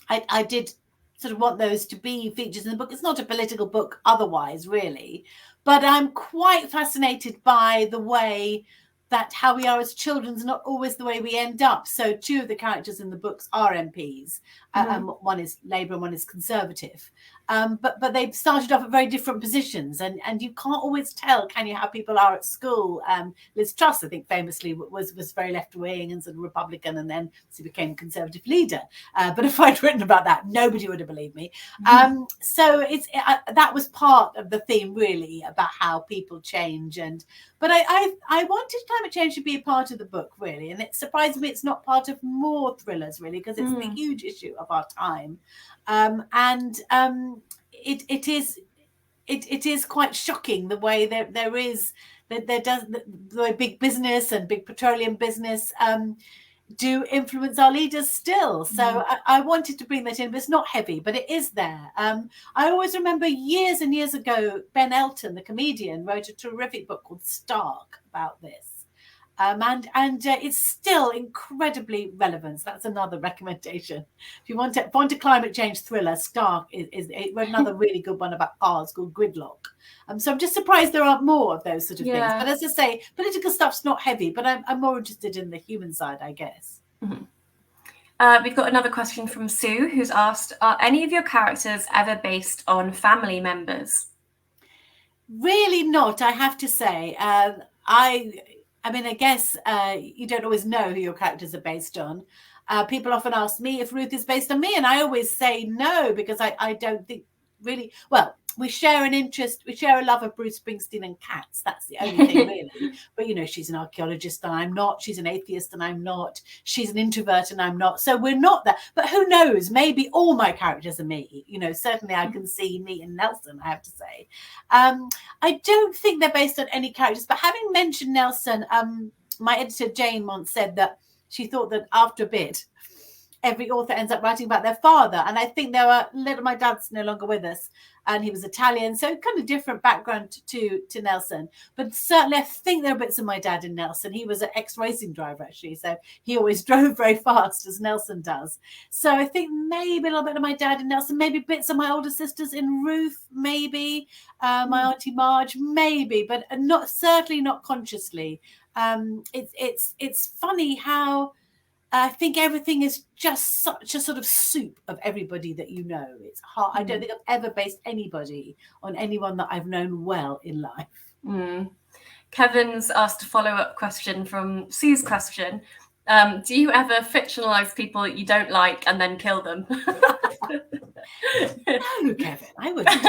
Speaker 2: I did sort of want those to be features in the book. It's not a political book otherwise, really, but I'm quite fascinated by the way that how we are as children is not always the way we end up. So two of the characters in the books are MPs. One is Labour and one is Conservative. But they've started off at very different positions, and you can't always tell, can you, how people are at school. Liz Truss, I think, famously was very left-wing and sort of Republican, and then she became Conservative leader. But if I'd written about that, nobody would have believed me. So that was part of the theme, really, about how people change. But I wanted climate change to be a part of the book, really, and it surprised me it's not part of more thrillers, really, because it's the huge issue of our time. It is quite shocking the way the way big business and big petroleum business do influence our leaders still. So I wanted to bring that in, but it's not heavy, but it is there. I always remember years and years ago, Ben Elton, the comedian, wrote a terrific book called Stark about this. And it's still incredibly relevant. That's another recommendation. If you want a climate change thriller, Stark is another really good one about cars called Gridlock. So I'm just surprised there aren't more of those sort of things. But as I say, political stuff's not heavy, but I'm more interested in the human side, I guess.
Speaker 1: We've got another question from Sue, who's asked, are any of your characters ever based on family members?
Speaker 2: Really not, I have to say. I mean, I guess you don't always know who your characters are based on. People often ask me if Ruth is based on me, and I always say no, because I don't think really, well, we share an interest, we share a love of Bruce Springsteen and cats. That's the only thing, really. But, you know, she's an archaeologist and I'm not. She's an atheist and I'm not. She's an introvert and I'm not. So we're not that. But who knows? Maybe all my characters are me. You know, certainly I can see me in Nelson, I have to say. I don't think they're based on any characters. But having mentioned Nelson, my editor Jane once said that she thought that after a bit, every author ends up writing about their father. And I think my dad's no longer with us, and he was Italian, so kind of different background to Nelson. But certainly I think there are bits of my dad in Nelson. He was an ex-racing driver, actually, so he always drove very fast, as Nelson does. So I think maybe a little bit of my dad in Nelson, maybe bits of my older sisters in Ruth, maybe my Auntie Marge, maybe, but certainly not consciously. It's funny how I think everything is just such a sort of soup of everybody that you know. It's hard. I don't think I've ever based anybody on anyone that I've known well in life.
Speaker 1: Kevin's asked a follow-up question from Sue's question. Do you ever fictionalize people you don't like and then kill them?
Speaker 2: No, Kevin, I wouldn't.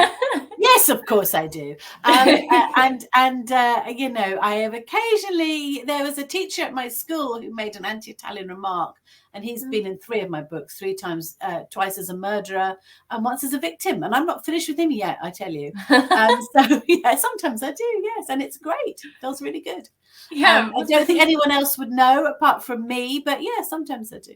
Speaker 2: Yes, of course I do. You know, I have occasionally, there was a teacher at my school who made an anti-Italian remark And he's been in 3 of my books, 3 times, twice as a murderer and once as a victim. And I'm not finished with him yet, I tell you. So yeah, sometimes I do, yes. And it's great. It feels really good.
Speaker 1: Yeah,
Speaker 2: I don't think anyone else would know apart from me, but yeah, sometimes I do.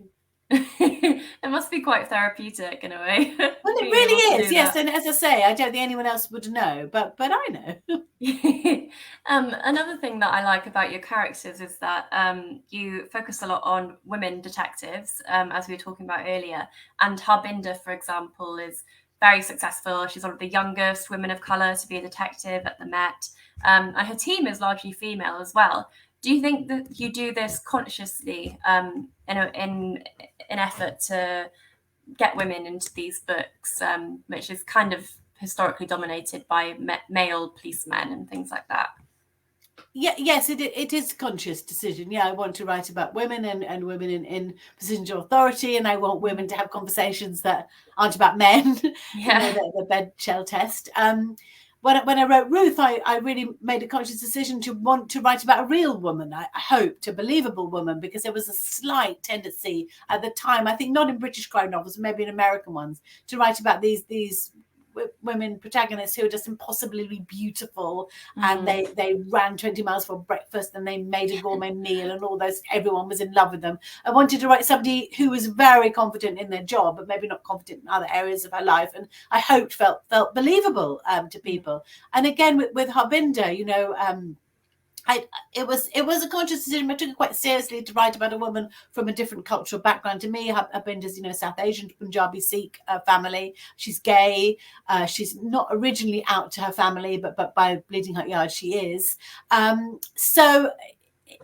Speaker 1: It must be quite therapeutic in a way.
Speaker 2: Well, it really is, yes. And as I say, I don't think anyone else would know, but I know.
Speaker 1: Another thing that I like about your characters is that you focus a lot on women detectives, as we were talking about earlier. And Harbinder, for example, is very successful. She's one of the youngest women of colour to be a detective at the Met, and her team is largely female as well. Do you think that you do this consciously in an effort to get women into these books, which is kind of historically dominated by male policemen and things like that?
Speaker 2: Yeah, yes, it is a conscious decision. Yeah, I want to write about women and women in positions of authority, and I want women to have conversations that aren't about men.
Speaker 1: Yeah.
Speaker 2: The bed shell test. When I wrote Ruth, I really made a conscious decision to want to write about a real woman. I hoped a believable woman, because there was a slight tendency at the time, I think not in British crime novels, maybe in American ones, to write about these women protagonists who are just impossibly beautiful, and they ran 20 miles for breakfast and they made a gourmet meal and all those, everyone was in love with them. I wanted to write somebody who was very confident in their job but maybe not confident in other areas of her life, and I hoped felt believable to people. And again with Harbinder, it was a conscious decision. I took it quite seriously to write about a woman from a different cultural background to me. Harbinder's, South Asian, Punjabi Sikh family. She's gay. She's not originally out to her family, but by Bleeding Heart Yard she is. So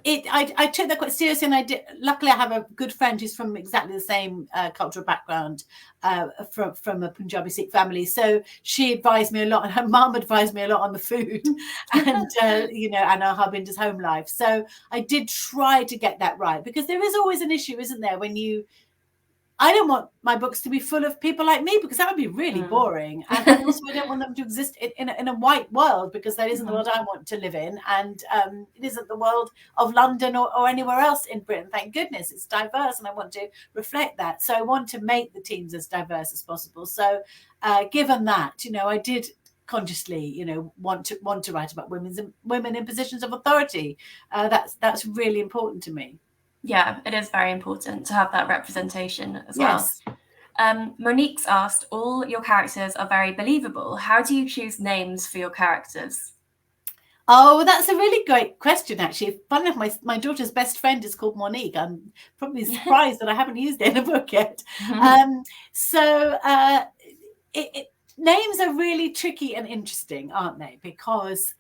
Speaker 2: I took that quite seriously, and I did. Luckily, I have a good friend who's from exactly the same cultural background, from a Punjabi Sikh family. So she advised me a lot, and her mum advised me a lot on the food, and and our Harbinder's home life. So I did try to get that right, because there is always an issue, isn't there, when I don't want my books to be full of people like me, because that would be really boring. And also I don't want them to exist in a white world, because that isn't the world I want to live in. And it isn't the world of London or anywhere else in Britain. Thank goodness it's diverse, and I want to reflect that. So I want to make the teams as diverse as possible. So given that, I did consciously, want to write about women in positions of authority. That's really important to me.
Speaker 1: Yeah, it is very important to have that representation as
Speaker 2: yes.
Speaker 1: well. Monique's asked, all your characters are very believable. How do you choose names for your characters?
Speaker 2: Oh, that's a really great question, actually. Funny enough, my daughter's best friend is called Monique. I'm probably surprised that I haven't used it in a book yet. Names are really tricky and interesting, aren't they? Because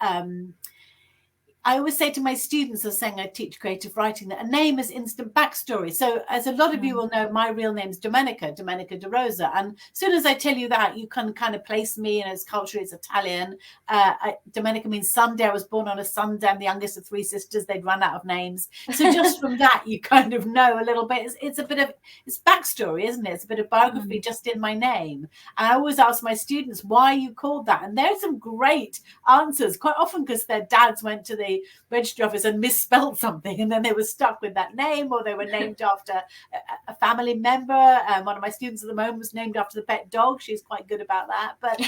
Speaker 2: I always say to my students, as saying I teach creative writing, that a name is instant backstory. So as a lot of you will know, my real name is Domenica De Rosa. And as soon as I tell you that, you can kind of place me, and as culture is Italian. Domenica means Sunday. I was born on a Sunday. I'm the youngest of 3 sisters. They'd run out of names. So just from that, you kind of know a little bit. It's a bit of, it's backstory, isn't it? It's a bit of biography just in my name. And I always ask my students, why are you called that? And there's some great answers, quite often because their dads went to the registry office and misspelled something, and then they were stuck with that name, or they were named after a family member. One of my students at the moment was named after the pet dog. She's quite good about that. But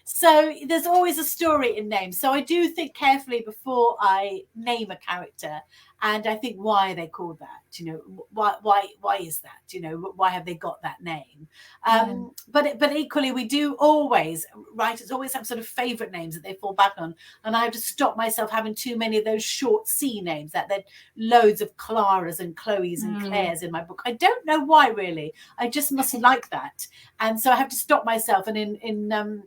Speaker 2: so there's always a story in names. So I do think carefully before I name a character, and I think, why are they called that? Why is that? Why have they got that name? But equally, we do always, writers always have sort of favorite names that they fall back on, and I have to stop myself having too many of those short C names. That there loads of Claras and Chloes and Claires in my book. I don't know why, really. I just must like that, and so I have to stop myself. And in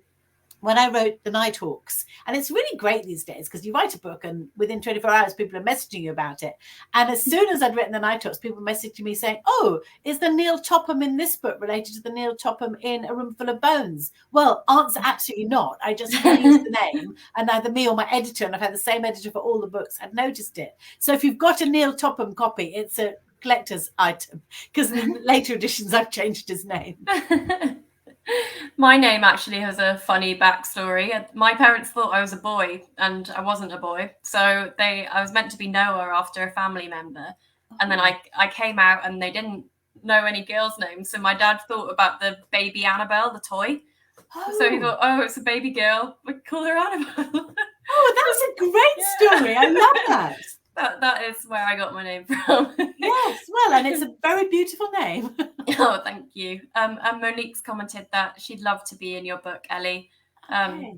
Speaker 2: when I wrote The Nighthawks, and it's really great these days, because you write a book and within 24 hours people are messaging you about it. And as soon as I'd written The Nighthawks, people messaged me saying, oh, is the Neil Topham in this book related to the Neil Topham in A Room Full of Bones? Well, answer, absolutely not. I just used the name, and neither me or my editor, and I've had the same editor for all the books, had noticed it. So if you've got a Neil Topham copy, it's a collector's item, because in later editions I've changed his name.
Speaker 1: My name actually has a funny backstory. My parents thought I was a boy, and I wasn't a boy. So I was meant to be Noah after a family member. And then I came out and they didn't know any girls' names. So my dad thought about the baby Annabelle, the toy. So he thought, oh, it's a baby girl. We call her Annabelle.
Speaker 2: Oh, that's a great story. I love that.
Speaker 1: That is where I got my name from.
Speaker 2: Yes, well, and it's a very beautiful name.
Speaker 1: Oh, thank you. And Monique's commented that she'd love to be in your book, Ellie.
Speaker 2: Okay.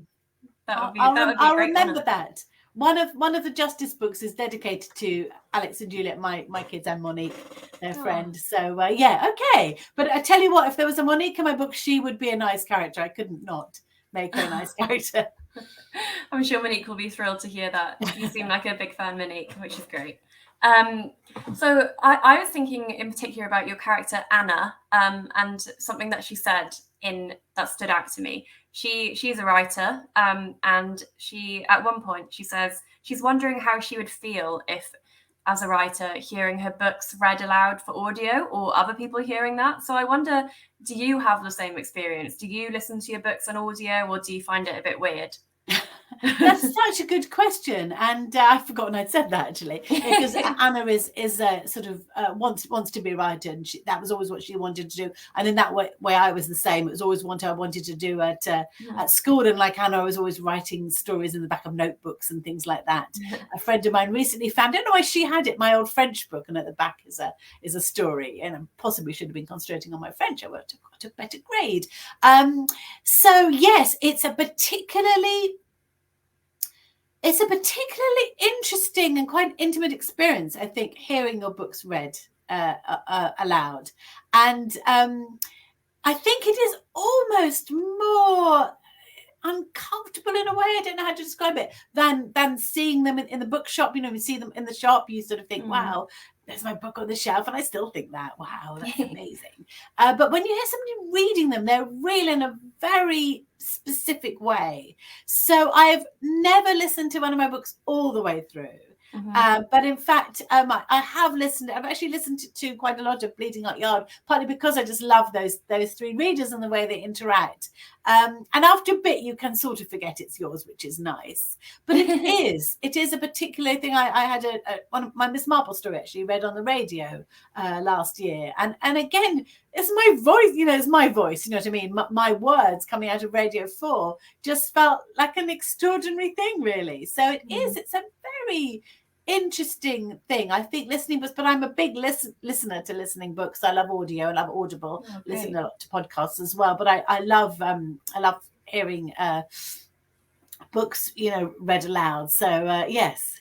Speaker 1: That would be
Speaker 2: I'll
Speaker 1: great
Speaker 2: remember
Speaker 1: honor.
Speaker 2: that. One of the Justice books is dedicated to Alex and Juliet, my kids, and Monique, their friend. So yeah, okay. But I tell you what, if there was a Monique in my book, she would be a nice character. I couldn't not make her a nice character.
Speaker 1: I'm sure Monique will be thrilled to hear that. You seem like a big fan, Monique, which is great. So I was thinking in particular about your character Anna, and something that she said that stood out to me. She's a writer, and she at one point she says she's wondering how she would feel if, as a writer, hearing her books read aloud for audio or other people hearing that. So I wonder, do you have the same experience? Do you listen to your books on audio, or do you find it a bit weird?
Speaker 2: That's such a good question, and I've forgotten I'd said that actually, because Anna is sort of wants to be a writer, and that was always what she wanted to do. And in that way I was the same. It was always what I wanted to do at school, and like Anna, I was always writing stories in the back of notebooks and things like that. A friend of mine recently found, I don't know why she had it, my old French book, and at the back is a story, and I possibly should have been concentrating on my French. I would have got a better grade. So yes, it's a particularly interesting and quite intimate experience, I think, hearing your books read aloud. And I think it is almost more uncomfortable in a way, I don't know how to describe it, than seeing them in the bookshop. You know, you see them in the shop, you sort of think, wow, there's my book on the shelf, and I still think that, wow, that's amazing. But when you hear somebody reading them, they're real in a very specific way. So I've never listened to one of my books all the way through. But in fact, I have listened. I've actually listened to quite a lot of Bleeding Out Yard, partly because I just love those three readers and the way they interact. And after a bit, you can sort of forget it's yours, which is nice. But it is a particular thing. I had one of my Miss Marple story actually read on the radio last year, and again, it's my voice. You know, it's my voice. You know what I mean? My words coming out of Radio 4 just felt like an extraordinary thing, really. So it is. It's a very interesting thing, I think, listening books, but I'm a big listener to listening books. I love audio, I love Audible, listen a lot to podcasts as well, but I love hearing books, you know, read aloud. So yes.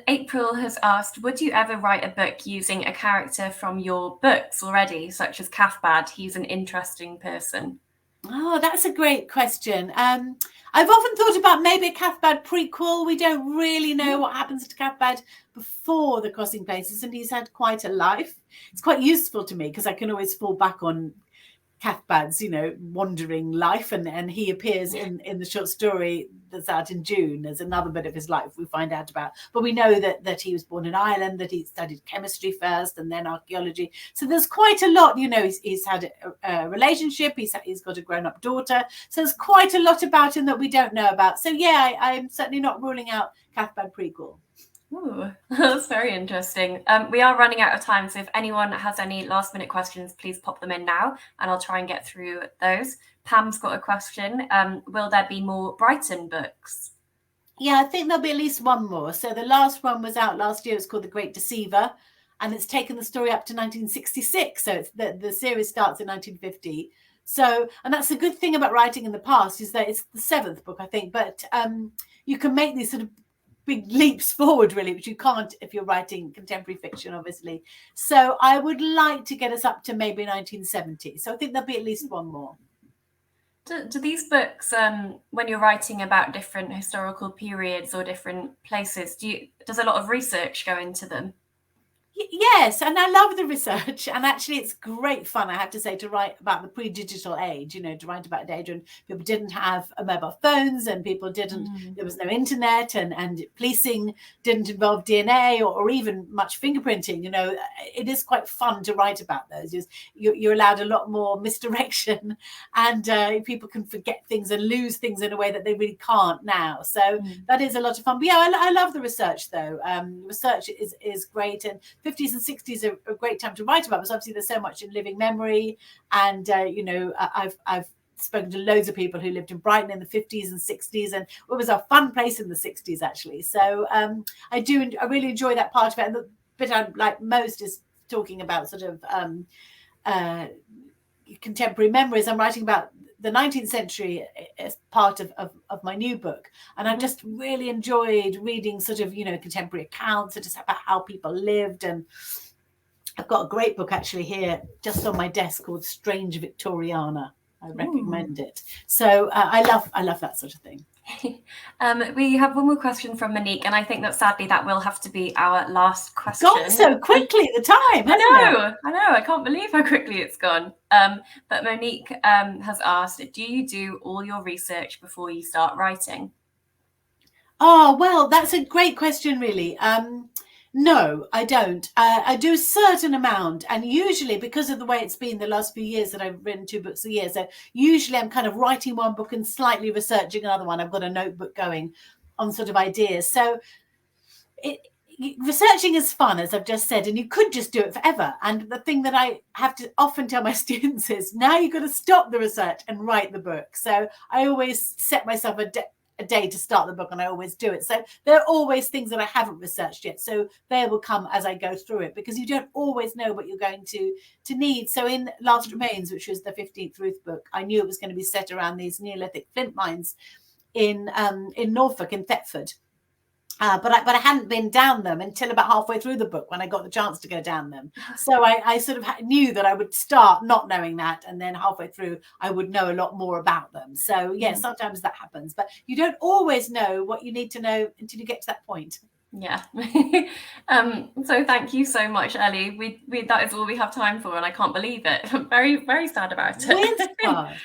Speaker 1: April has asked, would you ever write a book using a character from your books already, such as Cathbad? He's an interesting person.
Speaker 2: Oh, that's a great question. I've often thought about maybe a Cathbad prequel. We don't really know what happens to Cathbad before the Crossing Places, and he's had quite a life. It's quite useful to me because I can always fall back on Cathbad's, you know, wandering life, and he appears in the short story that's out in June. There's another bit of his life we find out about, but we know that he was born in Ireland, that he studied chemistry first and then archaeology. So there's quite a lot, you know. He's had a relationship. He's got a grown-up daughter. So there's quite a lot about him that we don't know about. So yeah, I'm certainly not ruling out Cathbad prequel.
Speaker 1: Ooh, that's very interesting. We are running out of time, so if anyone has any last minute questions, please pop them in now and I'll try and get through those. Pam's got a question. Will there be more Brighton books?
Speaker 2: Yeah, I think there'll be at least one more. So the last one was out last year. It's called The Great Deceiver, and it's taken the story up to 1966. So it's the series starts in 1950. So, and that's a good thing about writing in the past, is that it's the seventh book, I think, but you can make these sort of big leaps forward, really, which you can't if you're writing contemporary fiction, obviously. So I would like to get us up to maybe 1970. So I think there'll be at least one more.
Speaker 1: Do these books, when you're writing about different historical periods or different places, does a lot of research go into them?
Speaker 2: Yes, and I love the research, and actually it's great fun, I have to say, to write about the pre-digital age, to write about an age when people didn't have mobile phones and people didn't, there was no internet, and policing didn't involve DNA or even much fingerprinting. It is quite fun to write about those. You're allowed a lot more misdirection, and people can forget things and lose things in a way that they really can't now. So that is a lot of fun. But yeah, I love the research though. Research is great, and 50s and 60s are a great time to write about, because obviously there's so much in living memory. And I've spoken to loads of people who lived in Brighton in the 50s and 60s, and it was a fun place in the 60s actually. So I really enjoy that part of it. And the bit I like most is talking about sort of contemporary memories. I'm writing about the 19th century as part of my new book, and I've just really enjoyed reading sort of contemporary accounts just about how people lived. And I've got a great book actually here just on my desk called Strange Victoriana. I recommend it. So I love that sort of thing.
Speaker 1: We have one more question from Monique, and I think that sadly that will have to be our last question.
Speaker 2: Gone so quickly, the time.
Speaker 1: I know. I can't believe how quickly it's gone. But Monique has asked, do you do all your research before you start writing?
Speaker 2: Oh, well, that's a great question, really. No, I don't. I do a certain amount, and usually because of the way it's been the last few years that I've written 2 books a year, so usually I'm kind of writing one book and slightly researching another one. I've got a notebook going on sort of ideas. So researching is fun, as I've just said, and you could just do it forever. And the thing that I have to often tell my students is, now you've got to stop the research and write the book. So I always set myself a day to start the book, and I always do it. So there are always things that I haven't researched yet, so they will come as I go through it, because you don't always know what you're going to need. So in Last Remains, which was the 15th Ruth book, I knew it was going to be set around these Neolithic flint mines in Norfolk, in Thetford. But I hadn't been down them until about halfway through the book, when I got the chance to go down them. So I sort of knew that I would start not knowing that, and then halfway through I would know a lot more about them. So yes, sometimes that happens, but you don't always know what you need to know until you get to that point.
Speaker 1: Yeah. So thank you so much, Elly. We that is all we have time for, and I can't believe it. I'm very, very sad about it.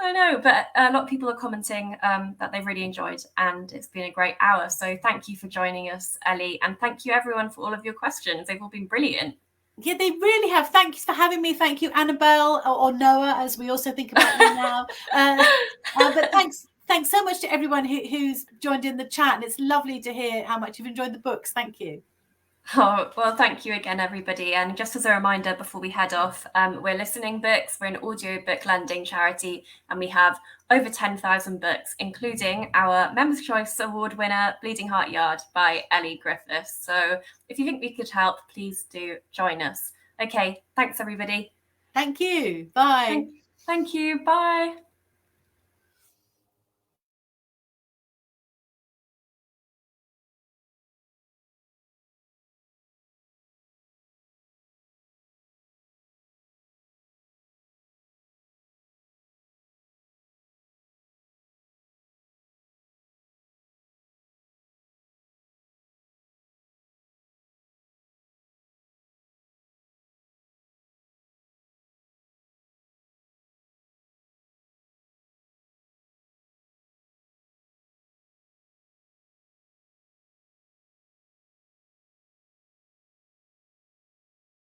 Speaker 1: I know, but a lot of people are commenting that they've really enjoyed, and it's been a great hour. So thank you for joining us, Elly, and thank you everyone for all of your questions. They've all been brilliant.
Speaker 2: Yeah, they really have. Thank you for having me. Thank you, Annabelle, or Noah, as we also think about you now. But thanks so much to everyone who's joined in the chat, and it's lovely to hear how much you've enjoyed the books. Thank you.
Speaker 1: Oh, well, thank you again, everybody. And just as a reminder before we head off, we're Listening Books. We're an audio book lending charity, and we have over 10,000 books, including our Members' Choice Award winner, Bleeding Heart Yard by Elly Griffiths. So if you think we could help, please do join us. Okay, thanks, everybody.
Speaker 2: Thank you. Bye.
Speaker 1: Thank you. Bye.